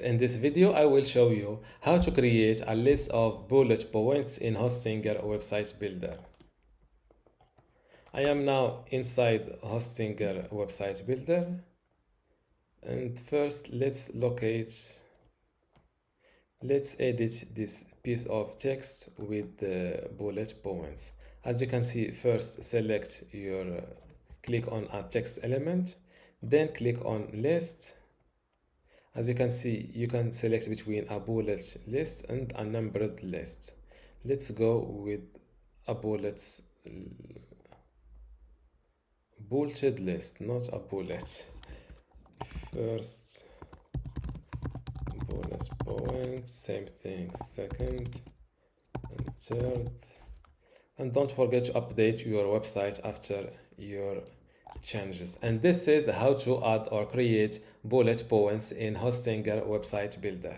In this video, I will show you how to create a list of bullet points in Hostinger Website Builder. I am now inside Hostinger Website Builder. And first, let's edit this piece of text with the bullet points. As you can see, first click on a text element, then click on list. As you can see, you can select between a bullet list and a numbered list. Let's go with a bulleted list, not a bullet. First bullet point, same thing, second and third. And don't forget to update your website after your changes. And this is how to add or create bullet points in Hostinger Website Builder.